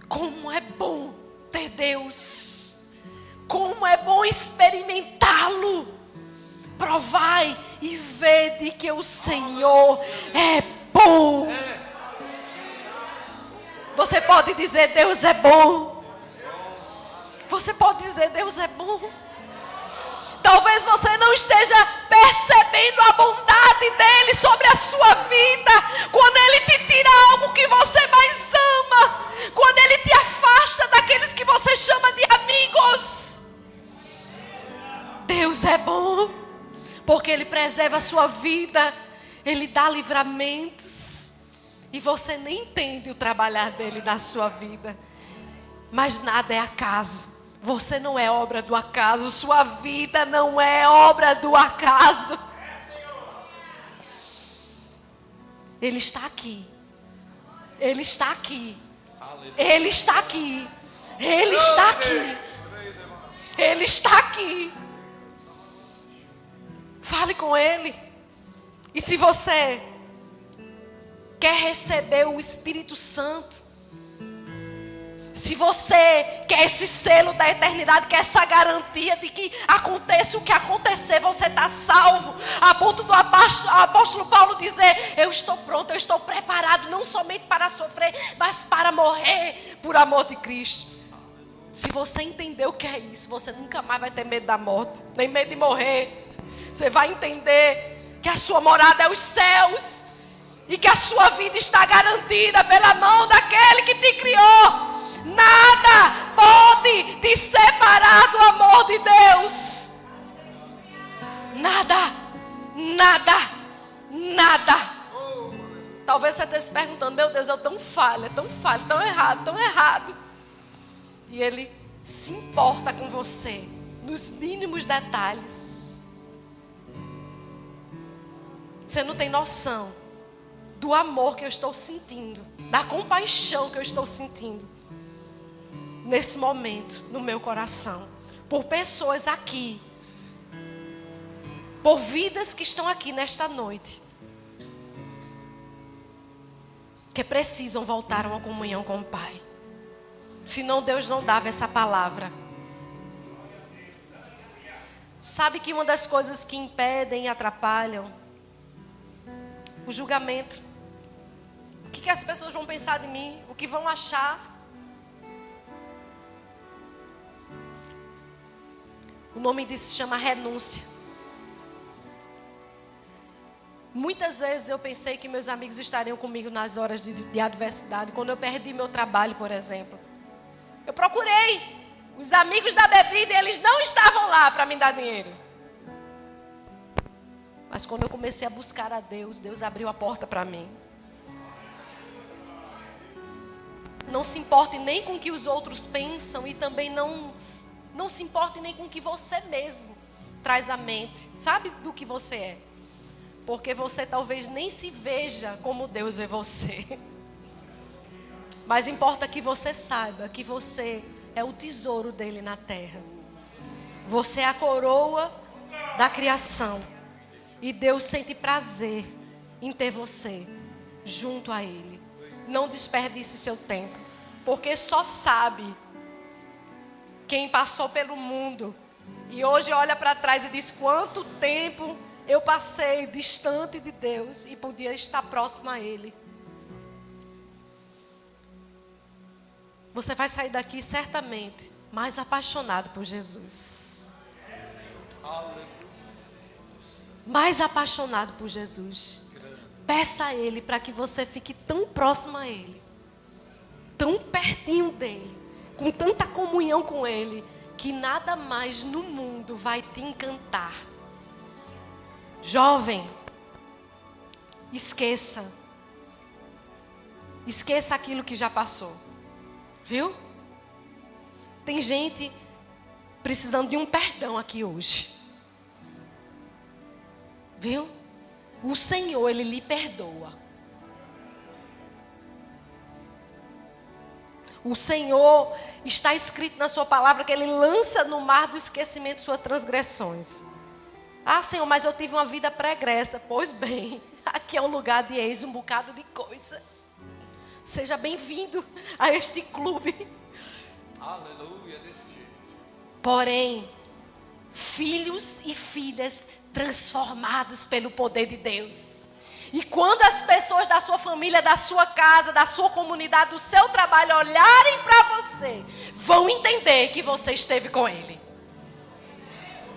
Como é bom ter Deus. Como é bom experimentá-lo. Provai e vede que o Senhor é bom. Você pode dizer, Deus é bom. Você pode dizer, Deus é bom. Talvez você não esteja percebendo a bondade dele sobre a sua vida. Quando ele te tira algo que você mais ama. Quando ele te afasta daqueles que você chama de amigos. Deus é bom. Porque ele preserva a sua vida. Ele dá livramentos. E você nem entende o trabalhar dele na sua vida. Mas nada é acaso. Você não é obra do acaso. Sua vida não é obra do acaso. Ele está aqui. Ele está aqui. Ele está aqui. Ele está aqui. Ele está aqui. Fale com Ele. E se você quer receber o Espírito Santo, se você quer esse selo da eternidade, quer essa garantia de que aconteça o que acontecer, você está salvo. A ponto do apóstolo Paulo dizer, eu estou pronto, eu estou preparado, não somente para sofrer, mas para morrer por amor de Cristo. Se você entender o que é isso, você nunca mais vai ter medo da morte, nem medo de morrer. Você vai entender que a sua morada é os céus e que a sua vida está garantida pela mão daquele que te criou. Nada pode te separar do amor de Deus. Nada, nada, nada. Talvez você esteja se perguntando, meu Deus, eu tão falha, tão errado, tão errado. E Ele se importa com você nos mínimos detalhes. Você não tem noção do amor que eu estou sentindo, da compaixão que eu estou sentindo nesse momento, no meu coração, por pessoas aqui, por vidas que estão aqui nesta noite, que precisam voltar a uma comunhão com o Pai. Senão Deus não dava essa palavra. Sabe que uma das coisas que impedem e atrapalham o julgamento. O que as pessoas vão pensar de mim? O que vão achar? O nome disso se chama renúncia. Muitas vezes eu pensei que meus amigos estariam comigo nas horas de adversidade. Quando eu perdi meu trabalho, por exemplo. Eu procurei os amigos da bebida e eles não estavam lá para me dar dinheiro. Mas quando eu comecei a buscar a Deus, Deus abriu a porta para mim. Não se importe nem com o que os outros pensam e também não se importe nem com o que você mesmo traz à mente. Sabe do que você é? Porque você talvez nem se veja como Deus vê você. Mas importa que você saiba que você é o tesouro dele na terra. Você é a coroa da criação. E Deus sente prazer em ter você junto a ele. Não desperdice seu tempo. Porque só sabe quem passou pelo mundo e hoje olha para trás e diz: quanto tempo eu passei distante de Deus e podia estar próximo a ele. Você vai sair daqui certamente mais apaixonado por Jesus. Mais apaixonado por Jesus. Peça a ele para que você fique tão próximo a ele, tão pertinho dele, com tanta comunhão com ele, que nada mais no mundo vai te encantar. Jovem, esqueça aquilo que já passou, viu? Tem gente precisando de um perdão aqui hoje, viu? O Senhor, Ele lhe perdoa. O Senhor, está escrito na sua palavra que Ele lança no mar do esquecimento suas transgressões. Ah, Senhor, mas eu tive uma vida pregressa. Pois bem, aqui é um lugar de ex, um bocado de coisa. Seja bem-vindo a este clube. Aleluia, desse jeito. Porém, filhos e filhas transformados pelo poder de Deus. E quando as pessoas da sua família, da sua casa, da sua comunidade, do seu trabalho olharem para você, vão entender que você esteve com Ele.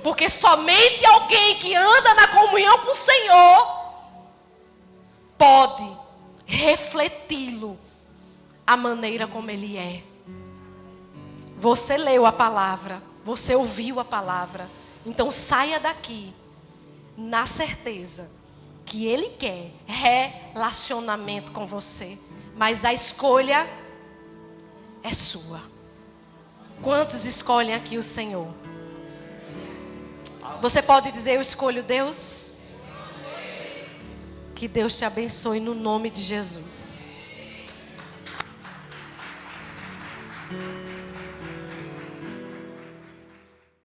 Porque somente alguém que anda na comunhão com o Senhor pode refleti-lo a maneira como Ele é. Você leu a palavra, você ouviu a palavra, então saia daqui na certeza que Ele quer relacionamento com você, mas a escolha é sua. Quantos escolhem aqui o Senhor? Você pode dizer: eu escolho Deus? Que Deus te abençoe no nome de Jesus.